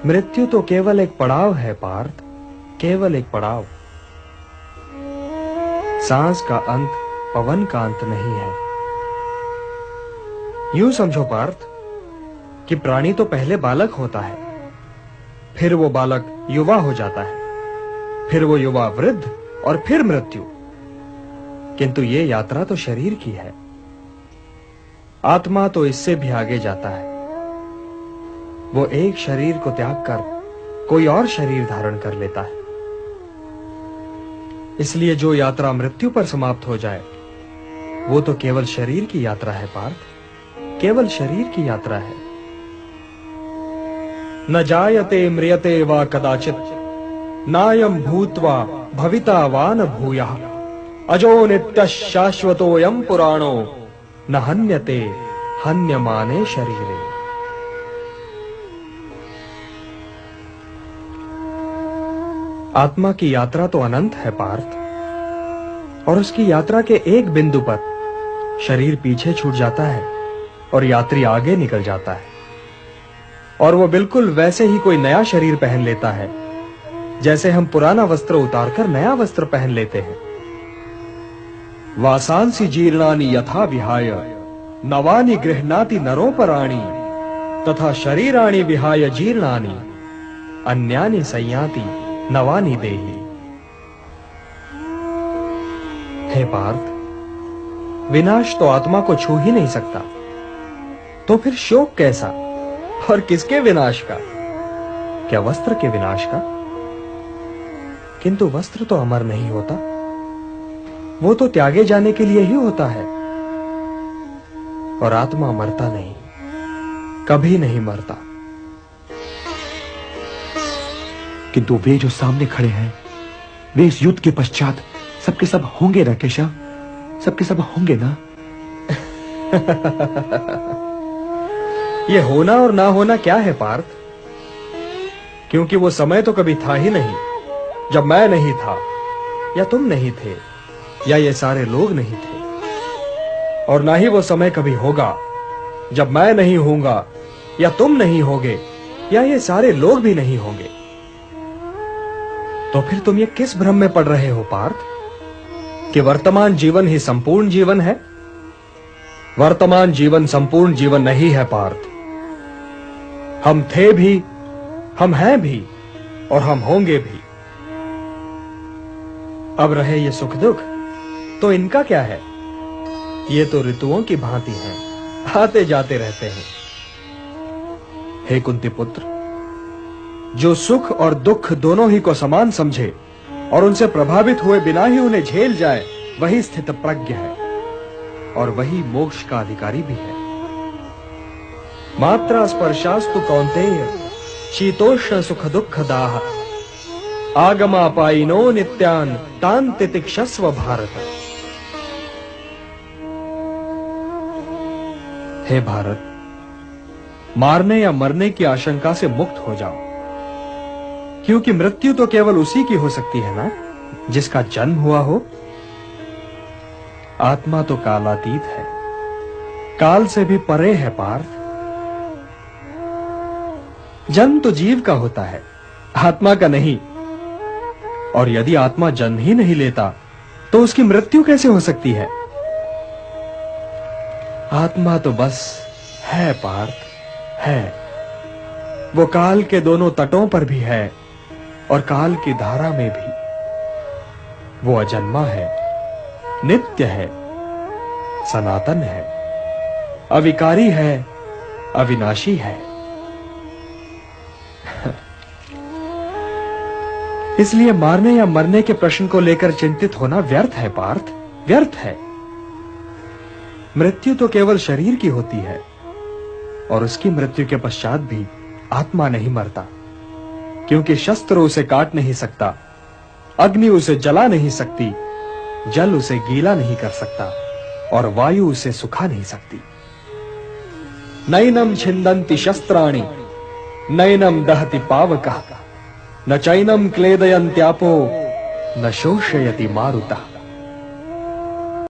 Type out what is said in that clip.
मृत्यु तो केवल एक पड़ाव है पार्थ, केवल एक पड़ाव। सांस का अंत पवन का अंत नहीं है। यूं समझो पार्थ कि प्राणी तो पहले बालक होता है, फिर वो बालक युवा हो जाता है, फिर वो युवा वृद्ध और फिर मृत्यु। किंतु ये यात्रा तो शरीर की है। आत्मा तो इससे भी आगे जाता है। वो एक शरीर को त्याग कर कोई और शरीर धारण कर लेता है। इसलिए जो यात्रा मृत्यु पर समाप्त हो जाए वो तो केवल शरीर की यात्रा है पार्थ, केवल शरीर की यात्रा है। न जायते म्रियते वा कदाचित नायं भूत्वा भविता वा न भूयः अजो नित्यः शाश्वतोऽयं पुराणो न हन्यते हन्यमाने शरीरे। आत्मा की यात्रा तो अनंत है पार्थ, और उसकी यात्रा के एक बिंदु पर शरीर पीछे छूट जाता है और यात्री आगे निकल जाता है, और वो बिल्कुल वैसे ही कोई नया शरीर पहन लेता है जैसे हम पुराना वस्त्र उतारकर नया वस्त्र पहन लेते हैं। वासांसि जीर्णानि यथा विहाय नवानि गृह्णाति नरोपराणि तथा शरीराणि विहाय जीर्णानि अन्यानि संयाति नवानि देहि। हे पार्थ, विनाश तो आत्मा को छू ही नहीं सकता, तो फिर शोक कैसा? और किसके विनाश का? क्या वस्त्र के विनाश का? किंतु वस्त्र तो अमर नहीं होता, वो तो त्यागे जाने के लिए ही होता है। और आत्मा मरता नहीं, कभी नहीं मरता। किंतु वे जो सामने खड़े हैं, वे इस युद्ध के पश्चात सबके सब होंगे ना केशव? सबके सब होंगे ना? ये होना और ना होना क्या है पार्थ? क्योंकि वो समय तो कभी था ही नहीं जब मैं नहीं था, या तुम नहीं थे, या ये सारे लोग नहीं थे। और ना ही वो समय कभी होगा जब मैं नहीं होऊंगा, या तुम नहीं होगे, या ये सारे लोग भी नहीं होंगे। तो फिर तुम ये किस भ्रम में पड़ रहे हो पार्थ कि वर्तमान जीवन ही संपूर्ण जीवन है? वर्तमान जीवन संपूर्ण जीवन नहीं है पार्थ। हम थे भी, हम हैं भी, और हम होंगे भी। अब रहे ये सुख दुख, तो इनका क्या है? ये तो ऋतुओं की भांति हैं, आते जाते रहते हैं। हे कुंती पुत्र, जो सुख और दुख दोनों ही को समान समझे और उनसे प्रभावित हुए बिना ही उन्हें झेल जाए, वही स्थित प्रज्ञ है, और वही मोक्ष का अधिकारी भी है। मात्रा स्पर्शास्तु कौन्तेय शीतोष्ण सुख दुख दाह आगमापायिनो नित्यान तान तितिक्षस्व भारत। हे भारत, मारने या मरने की आशंका से मुक्त हो जाओ, क्योंकि मृत्यु तो केवल उसी की हो सकती है ना जिसका जन्म हुआ हो। आत्मा तो कालातीत है, काल से भी परे है पार्थ। जन्म तो जीव का होता है, आत्मा का नहीं। और यदि आत्मा जन्म ही नहीं लेता तो उसकी मृत्यु कैसे हो सकती है? आत्मा तो बस है पार्थ, है। वो काल के दोनों तटों पर भी है और काल की धारा में भी। वो अजन्मा है, नित्य है, सनातन है, अविकारी है, अविनाशी है। इसलिए मारने या मरने के प्रश्न को लेकर चिंतित होना व्यर्थ है पार्थ, व्यर्थ है। मृत्यु तो केवल शरीर की होती है, और उसकी मृत्यु के पश्चात भी आत्मा नहीं मरता, क्योंकि शस्त्र उसे काट नहीं सकता, अग्नि उसे जला नहीं सकती, जल उसे गीला नहीं कर सकता, और वायु उसे सुखा नहीं सकती। नैनम छिन्दन्ति शस्त्राणि नैनम दहति पावकः न चैनम क्लेदयन्त्यापो न शोषयति मारुतः।